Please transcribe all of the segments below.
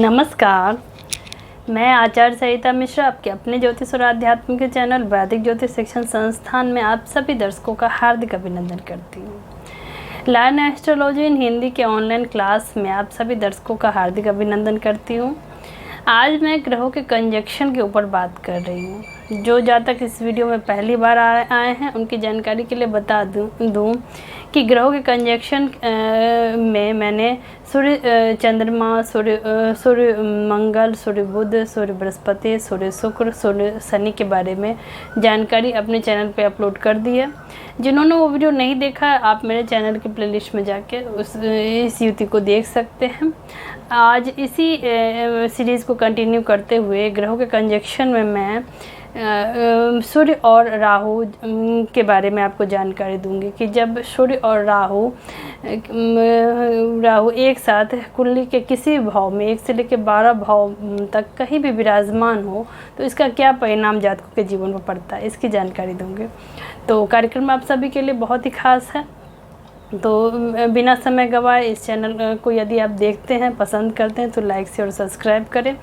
नमस्कार, मैं आचार्य सरिता मिश्रा आपके अपने ज्योतिष और आध्यात्म के चैनल वैदिक ज्योतिष शिक्षण संस्थान में आप सभी दर्शकों का हार्दिक अभिनंदन करती हूँ। लर्न एस्ट्रोलॉजी इन हिंदी के ऑनलाइन क्लास में आप सभी दर्शकों का हार्दिक अभिनंदन करती हूँ। आज मैं ग्रहों के कंजक्शन के ऊपर बात कर रही हूँ। जो जातक इस वीडियो में पहली बार आए हैं उनकी जानकारी के लिए बता दूँ कि ग्रहों के कंजक्शन में मैंने सूर्य चंद्रमा, सूर्य मंगल, सूर्य बुध, सूर्य बृहस्पति, सूर्य शुक्र, सूर्य शनि के बारे में जानकारी अपने चैनल पे अपलोड कर दी है। जिन्होंने वो वीडियो नहीं देखा है आप मेरे चैनल की प्लेलिस्ट में जाके इस युति को देख सकते हैं। आज इसी सीरीज़ को कंटिन्यू करते हुए ग्रहों के कंजक्शन में मैं सूर्य और राहु के बारे में आपको जानकारी दूंगी कि जब सूर्य और राहु एक साथ कुंडली के किसी भाव में 1 से लेकर 12 भाव तक कहीं भी विराजमान हो तो इसका क्या परिणाम जातकों के जीवन पर पड़ता है, इसकी जानकारी दूंगी। तो कार्यक्रम आप सभी के लिए बहुत ही खास है। तो बिना समय गवाए इस चैनल को यदि आप देखते हैं, पसंद करते हैं तो लाइक से और सब्सक्राइब करें।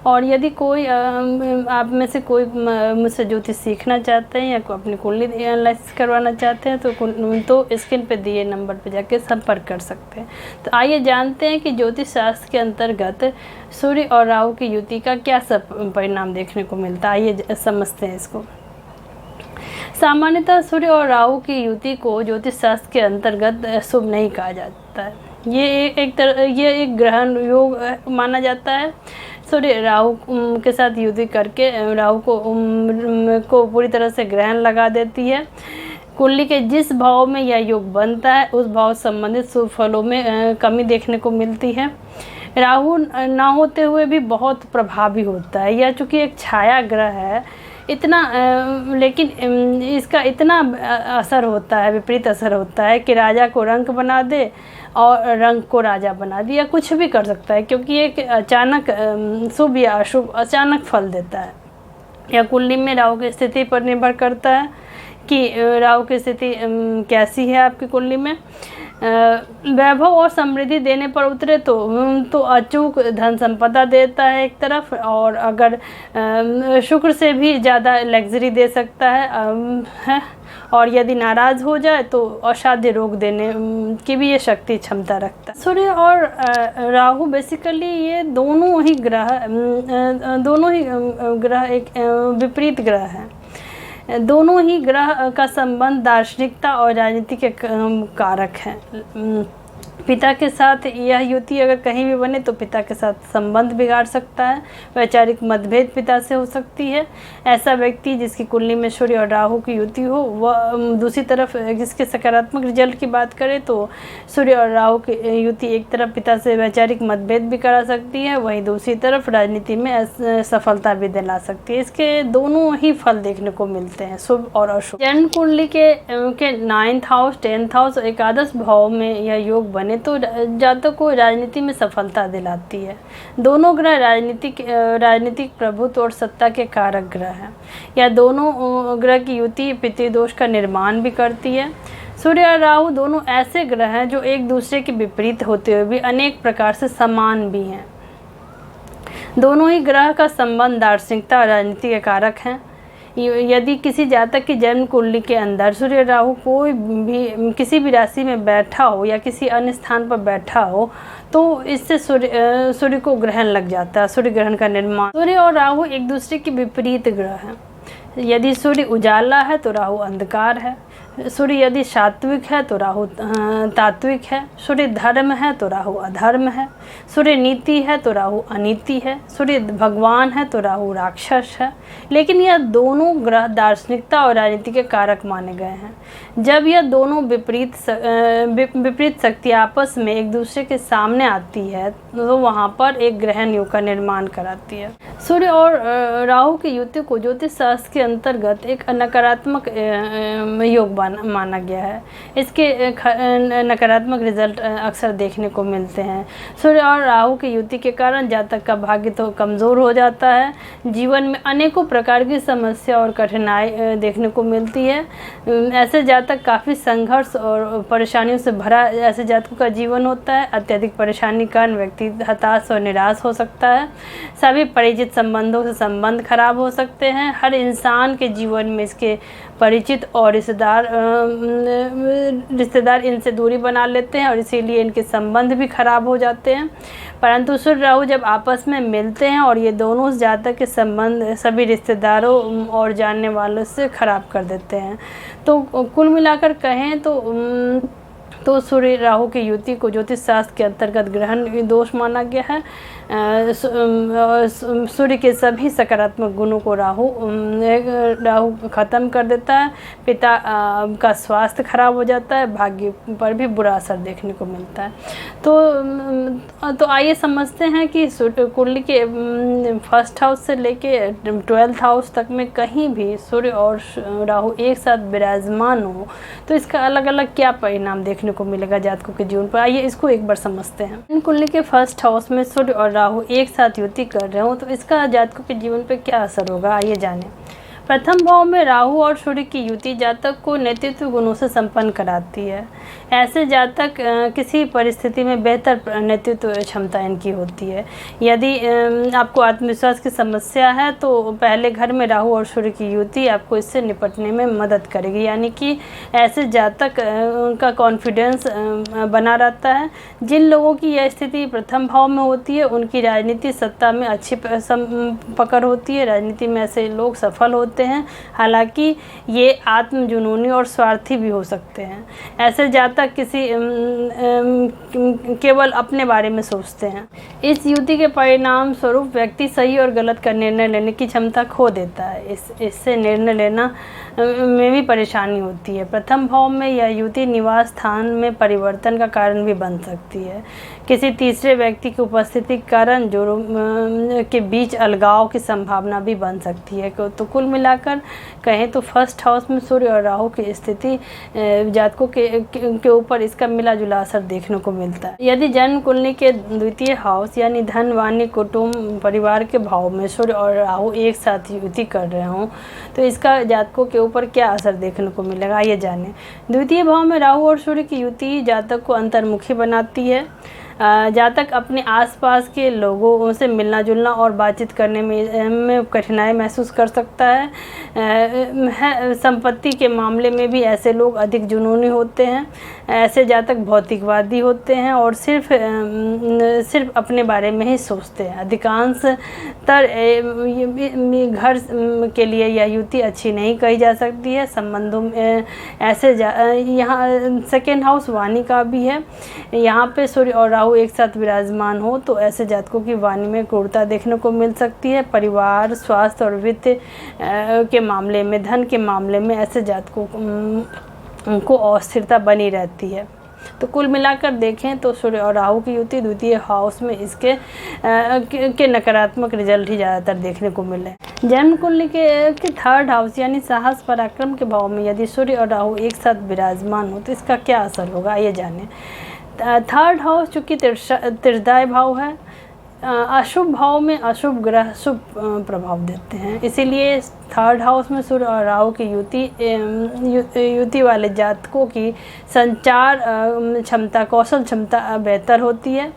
और यदि कोई आप में से कोई मुझसे ज्योतिष सीखना चाहते हैं या कोई अपनी कुंडली एनालिसिस करवाना चाहते हैं तो स्क्रीन पे दिए नंबर पे जाके संपर्क कर सकते हैं। तो आइए जानते हैं कि ज्योतिष शास्त्र के अंतर्गत सूर्य और राहु की युति का क्या सब परिणाम देखने को मिलता है। आइए समझते हैं इसको। सामान्यतः सूर्य और राहु की युति को ज्योतिष शास्त्र के अंतर्गत शुभ नहीं कहा जाता है। ये एक ग्रहण योग माना जाता है। सूर्य राहु के साथ युति करके राहु को पूरी तरह से ग्रहण लगा देती है। कुंडली के जिस भाव में यह योग बनता है उस भाव संबंधित शुभ फलों में कमी देखने को मिलती है। राहु ना होते हुए भी बहुत प्रभावी होता है। यह चूँकि एक छाया ग्रह है लेकिन इसका इतना असर होता है, विपरीत असर होता है कि राजा को रंक बना दे और रंक को राजा बना दे, या कुछ भी कर सकता है क्योंकि एक अचानक शुभ या अशुभ अचानक फल देता है। यह कुंडली में राहु की स्थिति पर निर्भर करता है कि राहु की स्थिति कैसी है आपकी कुंडली में। वैभव और समृद्धि देने पर उतरे तो अचूक धन संपदा देता है एक तरफ, और अगर शुक्र से भी ज़्यादा लग्जरी दे सकता है और यदि नाराज़ हो जाए तो असाध्य रोग देने की भी ये शक्ति क्षमता रखता है। सूर्य और राहु बेसिकली ये दोनों ही ग्रह एक विपरीत ग्रह हैं। दोनों ही ग्रह का संबंध दार्शनिकता और राजनीति के कारक हैं। पिता के साथ यह युति अगर कहीं भी बने तो पिता के साथ संबंध बिगाड़ सकता है। वैचारिक मतभेद पिता से हो सकती है। ऐसा व्यक्ति जिसकी कुंडली में सूर्य और राहु की युति हो वह दूसरी तरफ जिसके सकारात्मक रिजल्ट की बात करें तो सूर्य और राहु की युति एक तरफ पिता से वैचारिक मतभेद भी करा सकती है, वहीं दूसरी तरफ राजनीति में सफलता भी दिला सकती है। इसके दोनों ही फल देखने को मिलते हैं, शुभ और अशुभ। जन्म कुंडली के 9th हाउस, 10th हाउस और एकादश भाव में यह योग बने तो जातक को राजनीति में सफलता दिलाती है। दोनों ग्रह राजनीतिक प्रभुत्व और सत्ता के कारक ग्रह हैं। यह दोनों ग्रह की युति पितृदोष का निर्माण भी करती है। सूर्य और राहु दोनों ऐसे ग्रह हैं जो एक दूसरे के विपरीत होते हुए भी अनेक प्रकार से समान भी हैं। दोनों ही ग्रह का संबंध दार्शनिकता और राजनीति के कारक हैं। यदि किसी जातक की जन्म कुंडली के अंदर सूर्य राहु कोई भी किसी भी राशि में बैठा हो या किसी अन्य स्थान पर बैठा हो तो इससे सूर्य को ग्रहण लग जाता है, सूर्य ग्रहण का निर्माण। सूर्य और राहु एक दूसरे के विपरीत ग्रह हैं। यदि सूर्य उजाला है तो राहु अंधकार है। सूर्य यदि सात्विक है तो राहु तात्विक है। सूर्य धर्म है तो राहु अधर्म है। सूर्य नीति है तो राहु अनीति है। सूर्य भगवान है तो राहु राक्षस है। लेकिन यह दोनों ग्रह दार्शनिकता और राजनीति के कारक माने गए हैं। जब यह दोनों विपरीत शक्ति आपस में एक दूसरे के सामने आती है तो वहाँ पर एक ग्रहण योग का निर्माण कराती है। सूर्य और राहु की युति को ज्योतिष शास्त्र के अंतर्गत एक नकारात्मक योग माना गया है। इसके नकारात्मक रिजल्ट अक्सर देखने को मिलते हैं। सूर्य और राहु की युति के कारण जातक का भाग्य तो कमज़ोर हो जाता है। जीवन में अनेकों प्रकार की समस्या और कठिनाई देखने को मिलती है। ऐसे जातक काफ़ी संघर्ष और परेशानियों से भरा ऐसे जातकों का जीवन होता है। अत्यधिक परेशानी के कारण व्यक्ति हताश और निराश हो सकता है। सभी परिचित संबंधों से संबंध खराब हो सकते हैं। हर इंसान के जीवन में इसके परिचित और रिश्तेदार इनसे दूरी बना लेते हैं और इसीलिए इनके संबंध भी खराब हो जाते हैं। परंतु सूर्य राहु जब आपस में मिलते हैं और ये दोनों जातक के संबंध सभी रिश्तेदारों और जानने वालों से खराब कर देते हैं। तो कुल मिलाकर कहें तो सूर्य राहु की युति को ज्योतिष शास्त्र के अंतर्गत ग्रहण दोष माना गया है। सूर्य के सभी सकारात्मक गुणों को राहु ख़त्म कर देता है। पिता का स्वास्थ्य खराब हो जाता है। भाग्य पर भी बुरा असर देखने को मिलता है। तो आइए समझते हैं कि कुंडली के फर्स्ट हाउस से लेके 12th हाउस तक में कहीं भी सूर्य और राहु एक साथ विराजमान हो तो इसका अलग अलग क्या परिणाम देखने को मिलेगा जातकों के जीवन पर। आइए इसको एक बार समझते हैं। इन कुंडली के फर्स्ट हाउस में सूर्य और राहु एक साथ युति कर रहे हो तो इसका जातकों के जीवन पर क्या असर होगा, आइए जानें। प्रथम भाव में राहु और सूर्य की युति जातक को नेतृत्व गुणों से संपन्न कराती है। ऐसे जातक किसी परिस्थिति में बेहतर नेतृत्व क्षमता इनकी होती है। यदि आपको आत्मविश्वास की समस्या है तो पहले घर में राहु और सूर्य की युति आपको इससे निपटने में मदद करेगी। यानी कि ऐसे जातक का कॉन्फिडेंस बना रहता है। जिन लोगों की यह स्थिति प्रथम भाव में होती है उनकी राजनीति सत्ता में अच्छी पकड़ होती है। राजनीति में ऐसे लोग सफल होते हैं। हालांकि ये आत्मजुनूनी और स्वार्थी भी हो सकते हैं। ऐसे जातक केवल अपने बारे में सोचते हैं। इस युति के परिणाम स्वरूप व्यक्ति सही और गलत का निर्णय लेने की क्षमता खो देता है। इससे निर्णय लेना में भी परेशानी होती है। प्रथम भाव में यह युति निवास स्थान में परिवर्तन का कारण भी बन सकती है। किसी तीसरे व्यक्ति की उपस्थिति के कारण जोड़ों के बीच अलगाव की संभावना भी बन सकती है। तो कुल मिलाकर कहें तो फर्स्ट हाउस में सूर्य और राहु की स्थिति जातकों के ऊपर इसका मिला जुला असर देखने को मिलता है। यदि जन्म कुंडली के द्वितीय हाउस यानी धन, वाणी, कुटुंब, परिवार के भाव में सूर्य और राहु एक साथ युति कर रहे हों तो इसका जातकों के ऊपर क्या असर देखने को मिलेगा, ये जानें। द्वितीय भाव में राहु और सूर्य की युति जातक को अंतर्मुखी बनाती है। जातक अपने आसपास के लोगों से मिलना जुलना और बातचीत करने में कठिनाई महसूस कर सकता है। संपत्ति के मामले में भी ऐसे लोग अधिक जुनूनी होते हैं। ऐसे जातक भौतिकवादी होते हैं और सिर्फ अपने बारे में ही सोचते हैं। अधिकांशतर घर के लिए यह युति अच्छी नहीं कही जा सकती है। संबंधों में ऐसे यहाँ सेकेंड हाउस वाणी का भी है। यहाँ पे सूर्य और राहु एक साथ विराजमान हो तो ऐसे जातकों की वाणी में क्रूरता देखने को मिल सकती है। परिवार, स्वास्थ्य और वित्त के मामले में, धन के मामले में ऐसे जातकों को अस्थिरता बनी रहती है। तो कुल मिलाकर देखें तो सूर्य और राहु की युति द्वितीय हाउस में इसके नकारात्मक रिजल्ट ही ज़्यादातर देखने को मिले। जन्म कुंडली के थर्ड हाउस यानी साहस पराक्रम के भाव में यदि सूर्य और राहु एक साथ विराजमान हो तो इसका क्या असर होगा, ये जानें। थर्ड हाउस चूँकि त्रिदाय भाव है, अशुभ भाव में अशुभ ग्रह शुभ प्रभाव देते हैं। इसीलिए थर्ड हाउस में सूर्य और राहु की युति वाले जातकों की संचार क्षमता, कौशल क्षमता बेहतर होती है।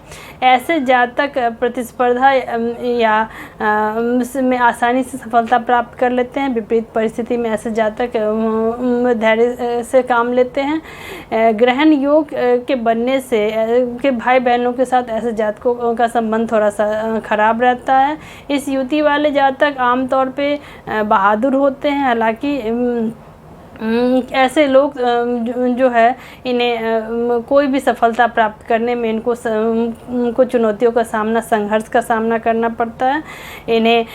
ऐसे जातक प्रतिस्पर्धा या में आसानी से सफलता प्राप्त कर लेते हैं। विपरीत परिस्थिति में ऐसे जातक धैर्य से काम लेते हैं। ग्रहण योग के बनने से के भाई बहनों के साथ ऐसे जातकों का संबंध थोड़ा सा खराब रहता है। इस युति वाले जातक आमतौर पे बहादुर होते हैं। हालांकि ऐसे लोग जो है इन्हें कोई भी सफलता प्राप्त करने में इनको चुनौतियों का सामना, संघर्ष का सामना करना पड़ता है। इन्हें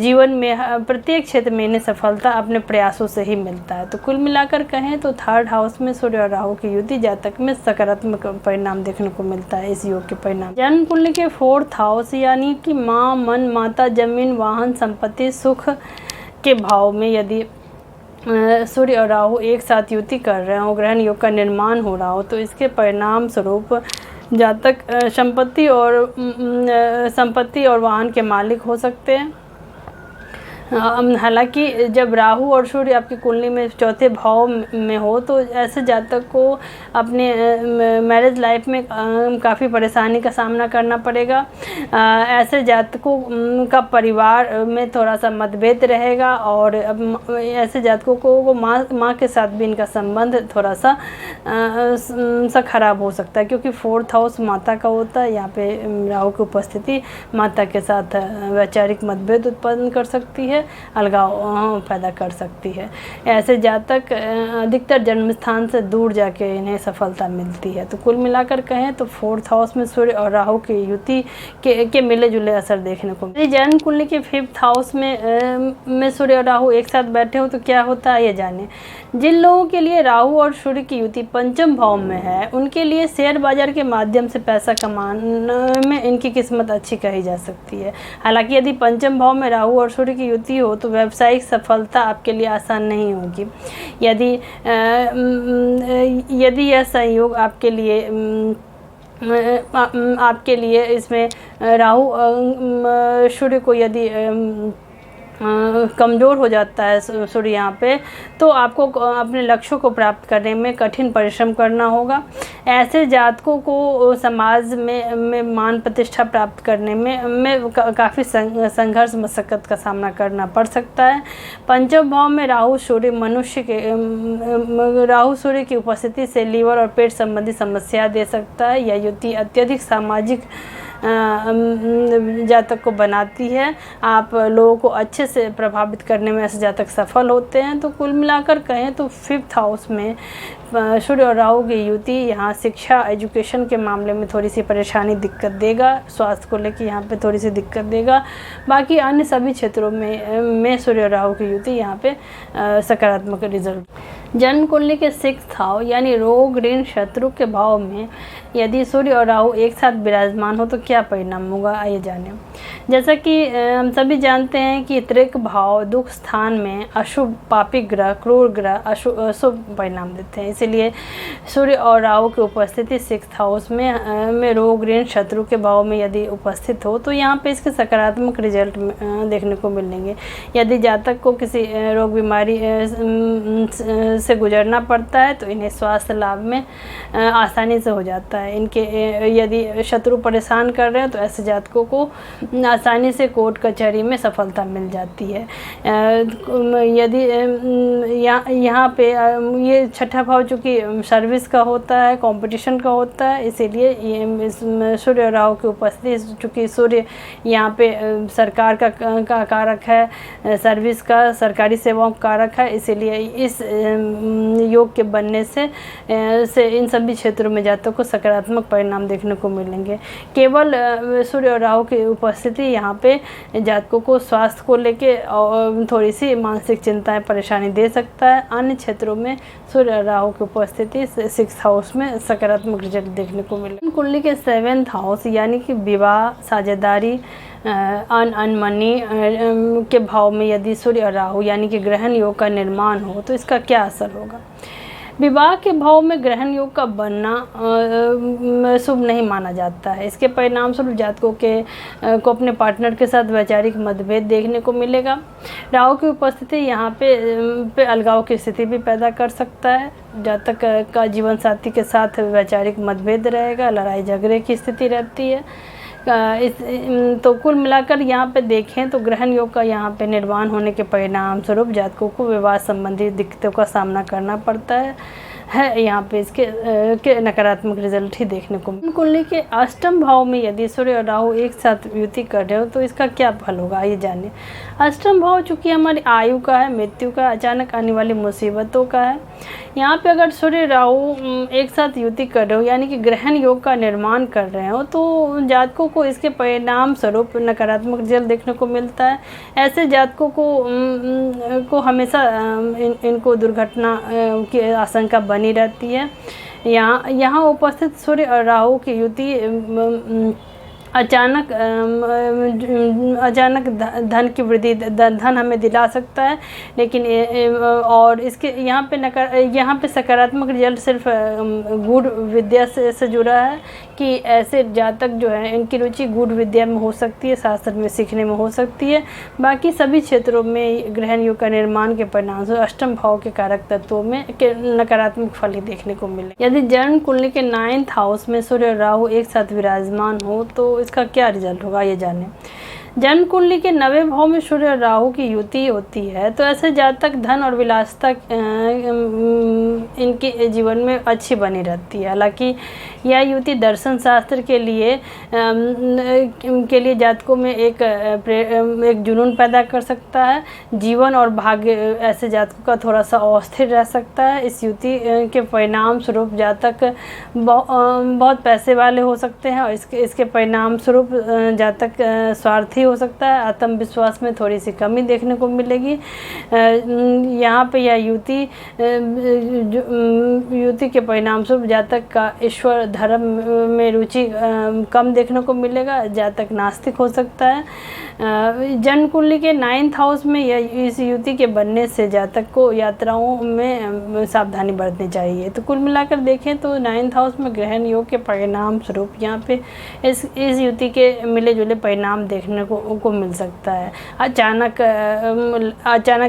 जीवन में प्रत्येक क्षेत्र में इन्हें सफलता अपने प्रयासों से ही मिलता है। तो कुल मिलाकर कहें तो थर्ड हाउस में सूर्य और राहु की युति जातक में सकारात्मक परिणाम देखने को मिलता है। इस योग के परिणाम जन्म कुंडली के फोर्थ हाउस यानी कि माँ, मन, माता, जमीन, वाहन, संपत्ति, सुख के भाव में यदि सूर्य और राहु एक साथ युति कर रहे हो, ग्रहण योग का निर्माण हो रहा हो, तो इसके परिणाम स्वरूप जातक संपत्ति और वाहन के मालिक हो सकते हैं। हालांकि जब राहु और सूर्य आपकी कुंडली में चौथे भाव में हो तो ऐसे जातक को अपने मैरिज लाइफ में काफ़ी परेशानी का सामना करना पड़ेगा। ऐसे जातकों का परिवार में थोड़ा सा मतभेद रहेगा और ऐसे जातकों को माँ के साथ भी इनका संबंध थोड़ा सा खराब हो सकता है, क्योंकि फोर्थ हाउस माता का होता है। यहाँ पे राहु की उपस्थिति माता के साथ वैचारिक मतभेद उत्पन्न कर सकती है, अलगाव पैदा कर सकती है। ऐसे जातक अधिकतर जन्म स्थान से दूर जाके इन्हें सफलता मिलती है। तो कुल मिलाकर कहें तो फोर्थ हाउस में सूर्य और राहु की युति के मिले जुले असर देखने को मिलते हैं। जन्म कुंडली के फिफ्थ हाउस में सूर्य और राहु एक साथ बैठे हो तो क्या होता है ये जाने। जिन लोगों के लिए राहु और सूर्य की युति पंचम भाव में है उनके लिए शेयर बाजार के माध्यम से पैसा कमाने में इनकी किस्मत अच्छी कही जा सकती है। हालांकि यदि पंचम भाव में राहु और सूर्य की युति हो तो व्यावसायिक सफलता आपके लिए आसान नहीं होगी। यदि यह संयोग आपके लिए इसमें राहु सूर्य को यदि कमज़ोर हो जाता है सूर्य यहाँ पे, तो आपको अपने लक्ष्यों को प्राप्त करने में कठिन परिश्रम करना होगा। ऐसे जातकों को समाज में मान प्रतिष्ठा प्राप्त करने में काफ़ी संघर्ष मशक्क़त का सामना करना पड़ सकता है। पंचम भाव में राहु सूर्य की उपस्थिति से लीवर और पेट संबंधी समस्या दे सकता है। यह युति अत्यधिक सामाजिक जातक को बनाती है। आप लोगों को अच्छे से प्रभावित करने में ऐसे जातक सफल होते हैं। तो कुल मिलाकर कहें तो फिफ्थ हाउस में सूर्य और राहु की युति यहाँ शिक्षा, एजुकेशन के मामले में थोड़ी सी परेशानी, दिक्कत देगा। स्वास्थ्य को लेकर यहाँ पे थोड़ी सी दिक्कत देगा। बाकी अन्य सभी क्षेत्रों में सूर्य और राहु की युति यहाँ पे सकारात्मक रिजल्ट। जन्म कुंडली के सिक्स्थ हाउस यानी रोग, ऋण, शत्रु के भाव में यदि सूर्य और राहु एक साथ विराजमान हो तो क्या परिणाम होगा, आइए जानें। जैसा कि हम सभी जानते हैं कि त्रिक भाव दुख स्थान में अशुभ, पापी ग्रह, क्रूर ग्रह अशुभ परिणाम देते हैं। इसीलिए सूर्य और राहु की उपस्थिति सिक्स्थ हाउस में रोग, ऋण, शत्रु के भाव में यदि उपस्थित हो तो यहाँ पे इसके सकारात्मक रिजल्ट देखने को मिलेंगे। यदि जातक को किसी रोग बीमारी से गुजरना पड़ता है तो इन्हें स्वास्थ्य लाभ में आसानी से हो जाता है। इनके यदि शत्रु परेशान कर रहे हैं तो ऐसे जातकों को आसानी से कोर्ट कचहरी में सफलता मिल जाती है। यदि यहाँ पे ये छठा भाव चूँकि सर्विस का होता है, कंपटीशन का होता है, इसीलिए सूर्य और राहु की उपस्थिति, चूँकि सूर्य यहाँ पे सरकार का कारक है, सर्विस का, सरकारी सेवाओं का कारक है, इसीलिए इस योग के बनने से इन सभी क्षेत्रों में जातकों को सकारात्मक परिणाम देखने को मिलेंगे। केवल सूर्य और राहु की उपस्थिति यहाँ पे जातकों को स्वास्थ्य को लेके और थोड़ी सी मानसिक चिंताएं, परेशानी दे सकता है। अन्य क्षेत्रों में सूर्य और राहु की उपस्थिति सिक्स्थ हाउस में सकारात्मक रिजल्ट देखने को मिले। कुंडली के सेवेंथ हाउस यानी कि विवाह, साझेदारी, अनमनी के भाव में यदि सूर्य और राहु यानी कि ग्रहण योग का निर्माण हो तो इसका क्या असर होगा। विवाह के भाव में ग्रहण योग का बनना शुभ नहीं माना जाता है। इसके परिणाम स्वरूप जातकों को अपने पार्टनर के साथ वैचारिक मतभेद देखने को मिलेगा। राहु की उपस्थिति यहाँ पे अलगाव की स्थिति भी पैदा कर सकता है। जातक का जीवन साथी के साथ वैचारिक मतभेद रहेगा, लड़ाई झगड़े की स्थिति रहती है। तो कुल मिलाकर यहाँ पे देखें तो ग्रहण योग का यहाँ पे निर्माण होने के परिणाम स्वरूप जातकों को विवाह संबंधी दिक्कतों का सामना करना पड़ता है। है यहाँ पे इसके के नकारात्मक रिजल्ट ही देखने को। कुंडली के अष्टम भाव में यदि सूर्य और राहु एक साथ युति कर रहे हो तो इसका क्या फल होगा, आइए जानिए। अष्टम भाव चूँकि हमारी आयु का है, मृत्यु का, अचानक आने वाली मुसीबतों का है। यहाँ पे अगर सूर्य राहु एक साथ युति कर रहे हो यानी कि ग्रहण योग का निर्माण कर रहे हो तो जातकों को इसके परिणाम स्वरूप नकारात्मक रिजल्ट देखने को मिलता है। ऐसे जातकों को हमेशा इनको दुर्घटना की आशंका बनी रहती है। यहाँ उपस्थित सूर्य और राहु की युति अचानक धन की वृद्धि, धन हमें दिला सकता है, लेकिन और इसके यहाँ पे सकारात्मक रिजल्ट सिर्फ गूढ़ विद्या से जुड़ा है कि ऐसे जातक जो है इनकी रुचि गूढ़ विद्या में हो सकती है, शास्त्र में सीखने में हो सकती है। बाकी सभी क्षेत्रों में ग्रहण योग का निर्माण के परिणाम से अष्टम भाव के कारक तत्वों में नकारात्मक फल ही देखने को मिले। यदि जन्म कुंडली के 9th हाउस में सूर्य और राहु एक साथ विराजमान हो तो इसका क्या रिजल्ट होगा, ये जानें। जन्म कुंडली के 9वें भाव में सूर्य और राहु की युति होती है तो ऐसे जातक धन और विलासिता इनके जीवन में अच्छी बनी रहती है। हालांकि यह युति दर्शन शास्त्र के लिए जातकों में एक जुनून पैदा कर सकता है। जीवन और भाग्य ऐसे जातकों का थोड़ा सा अस्थिर रह सकता है। इस युति के परिणाम स्वरूप जातक बहुत पैसे वाले हो सकते हैं और इसके परिणाम स्वरूप जातक स्वार्थी हो सकता है। आत्मविश्वास में थोड़ी सी कमी देखने को मिलेगी। यहाँ पे यह युति के परिणाम स्वरूप जातक का ईश्वर धर्म में रुचि कम देखने को मिलेगा। जातक नास्तिक हो सकता है। जन्म कुंडली के 9th हाउस में इस युति के बनने से जातक को यात्राओं में सावधानी बरतनी चाहिए। तो कुल मिलाकर देखें तो 9th हाउस में ग्रहण योग के परिणाम स्वरूप यहाँ पे इस युति के मिले जुले परिणाम देखने को मिल सकता है। अचानक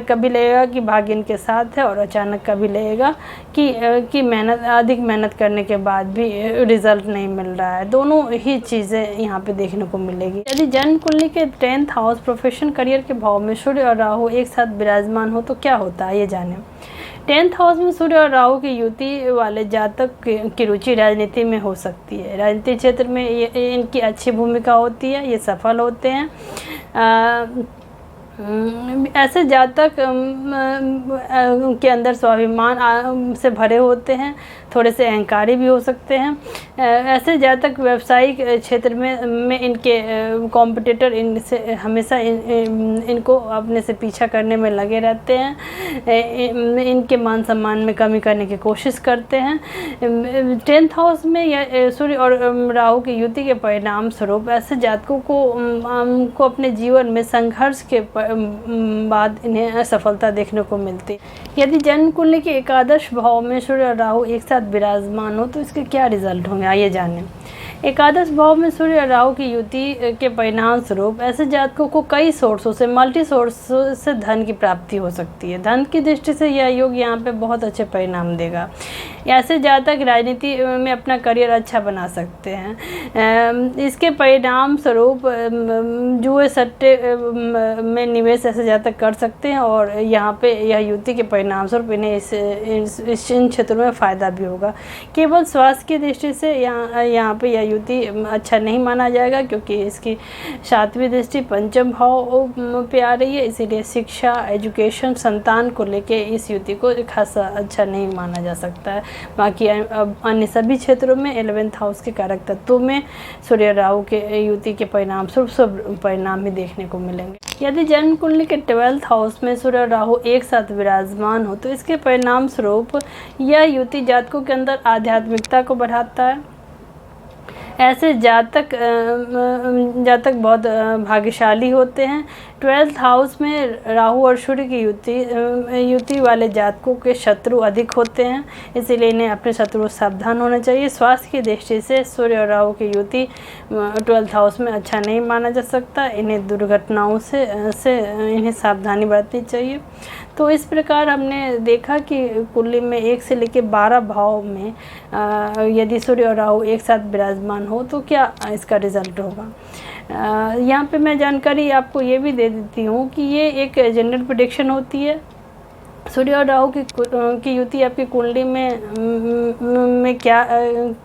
कभी लगेगा कि भाग्य इनके साथ है और अचानक कभी लगेगा कि अधिक मेहनत करने के बाद भी रिजल्ट नहीं मिल रहा है। दोनों ही चीज़ें यहाँ पे देखने को मिलेगी। यदि जन्म कुंडली के 10th हाउस प्रोफेशन करियर के भाव में सूर्य और राहु एक साथ विराजमान हो तो क्या होता है, ये जानें। 10th हाउस में सूर्य और राहु की युति वाले जातक की रुचि राजनीति में हो सकती है। राजनीतिक क्षेत्र में इनकी अच्छी भूमिका होती है, ये सफल होते हैं। ऐसे जातक के अंदर स्वाभिमान से भरे होते हैं, थोड़े से अहंकारी भी हो सकते हैं। ऐसे जातक व्यावसायिक क्षेत्र में इनके कॉम्पिटिटर इनसे हमेशा इनको अपने से पीछा करने में लगे रहते हैं। इनके मान सम्मान में कमी करने की कोशिश करते हैं। 10th हाउस में यह सूर्य और राहु की युति के परिणाम स्वरूप ऐसे जातकों को अपने जीवन में संघर्ष के बाद इन्हें असफलता देखने को मिलती है। यदि जन्म कुंडली के 11th भाव में सूर्य और राहु एक साथ विराजमान हो तो इसके क्या रिजल्ट होंगे, आइए जानें। 11th भाव में सूर्य और राहु की युति के परिणाम स्वरूप ऐसे जातकों को कई सोर्सों से मल्टी सोर्स से धन की प्राप्ति हो सकती है। धन की दृष्टि से यह योग यहाँ पे बहुत अच्छे परिणाम देगा। ऐसे जातक राजनीति में अपना करियर अच्छा बना सकते हैं। इसके परिणाम स्वरूप जुए सट्टे में निवेश ऐसे जातक कर सकते हैं और यहाँ पे यह युति के परिणाम स्वरूप इन्हें इन क्षेत्रों में फ़ायदा भी होगा। केवल स्वास्थ्य की दृष्टि से यहाँ पे यह युति अच्छा नहीं माना जाएगा क्योंकि इसकी 7वीं दृष्टि पंचम भाव पे आ रही है। इसीलिए शिक्षा, एजुकेशन, संतान को लेके इस युति को खासा अच्छा नहीं माना जा सकता है। बाकी अन्य सभी क्षेत्रों में 11th हाउस के कारक तत्वों में सूर्य राहु के युति के परिणाम स्वरूप सब परिणाम ही देखने को मिलेंगे। यदि जन्म कुंडली के 12th हाउस में सूर्य राहु एक साथ विराजमान हो तो इसके परिणाम स्वरूप यह युति जातकों के अंदर आध्यात्मिकता को बढ़ाता है। ऐसे जातक बहुत भाग्यशाली होते हैं। 12th हाउस में राहु और सूर्य की युति वाले जातकों के शत्रु अधिक होते हैं, इसीलिए इन्हें अपने शत्रु सावधान होना चाहिए। स्वास्थ्य की दृष्टि से सूर्य और राहु की युति 12th हाउस में अच्छा नहीं माना जा सकता। इन्हें दुर्घटनाओं से इन्हें सावधानी बरतनी चाहिए। तो इस प्रकार हमने देखा कि कुंडली में 1 से लेकर 12 भाव में यदि सूर्य और राहु एक साथ विराजमान हो तो क्या इसका रिजल्ट होगा। यहाँ पे मैं जानकारी आपको ये भी दे देती हूँ कि ये एक जनरल प्रेडिक्शन होती है। सूर्य और राहु की युति आपकी कुंडली में क्या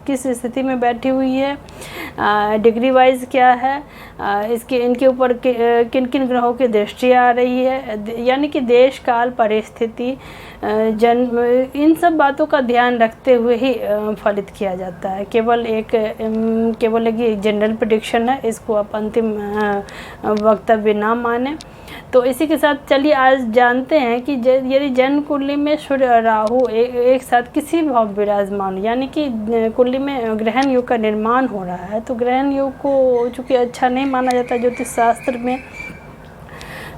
किस स्थिति में बैठी हुई है, डिग्री वाइज क्या है, इनके ऊपर किन किन ग्रहों की दृष्टि आ रही है, यानी कि देश काल परिस्थिति जन्म, इन सब बातों का ध्यान रखते हुए ही फलित किया जाता है। केवल एक जनरल प्रेडिक्शन है, इसको आप अंतिम वक्तव्य ना माने। तो इसी के साथ चलिए आज जानते हैं कि यदि जन्म कुंडली में सूर्य और राहु एक साथ किसी भाव विराजमान, यानी कि कुंडली में ग्रहण योग का निर्माण हो रहा है, तो ग्रहण योग को चूँकि अच्छा नहीं माना जाता ज्योतिष शास्त्र में,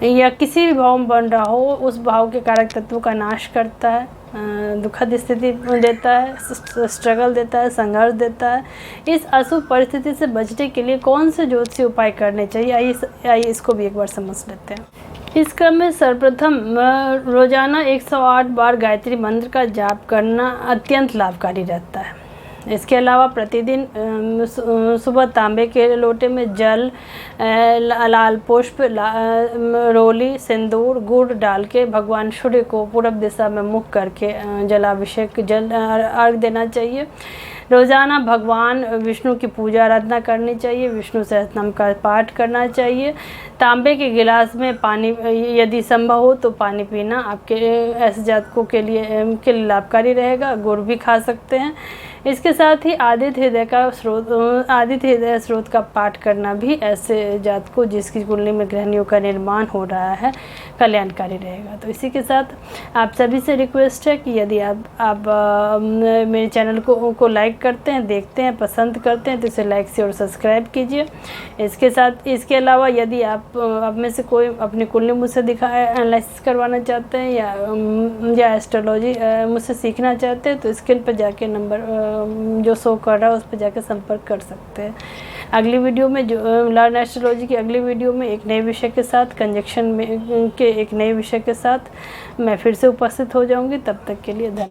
या किसी भी भाव में बन रहा हो उस भाव के कारक तत्वों का नाश करता है, दुखद स्थिति देता है, स्ट्रगल देता है, संघर्ष देता है। इस अशुभ परिस्थिति से बचने के लिए कौन से ज्योतिषीय उपाय करने चाहिए, आइए इसको भी एक बार समझ लेते हैं। इस क्रम में सर्वप्रथम रोजाना 108 बार गायत्री मंत्र का जाप करना अत्यंत लाभकारी रहता है। इसके अलावा प्रतिदिन सुबह तांबे के लोटे में जल, लाल पुष्प, रोली, सिंदूर, गुड़ डाल के भगवान सूर्य को पूर्व दिशा में मुख करके जलाभिषेक अर्घ देना चाहिए। रोज़ाना भगवान विष्णु की पूजा आराधना करनी चाहिए, विष्णु सहस्त्रनाम का पाठ करना चाहिए। तांबे के गिलास में पानी यदि संभव हो तो पानी पीना आपके ऐसे जातकों के लिए लाभकारी रहेगा। गुड़ भी खा सकते हैं। इसके साथ ही आदित्य हृदय स्रोत का पाठ करना भी ऐसे जातकों जिसकी कुंडली में ग्रहण योग का निर्माण हो रहा है कल्याणकारी रहेगा। तो इसी के साथ आप सभी से रिक्वेस्ट है कि यदि आप मेरे चैनल को लाइक करते हैं, देखते हैं, पसंद करते हैं तो इसे लाइक से और सब्सक्राइब कीजिए। इसके अलावा यदि आप में से कोई अपनी कुंडली मुझसे एनालिसिस करवाना चाहते हैं या एस्ट्रोलॉजी मुझसे सीखना चाहते हैं तो स्क्रीन पर जाके नंबर जो शो कर रहा है उस पर जाकर संपर्क कर सकते हैं। अगली वीडियो में जो लर्न एस्ट्रोलॉजी की अगली वीडियो में एक नए विषय के साथ, कंजक्शन में के एक नए विषय के साथ मैं फिर से उपस्थित हो जाऊंगी। तब तक के लिए धन्यवाद।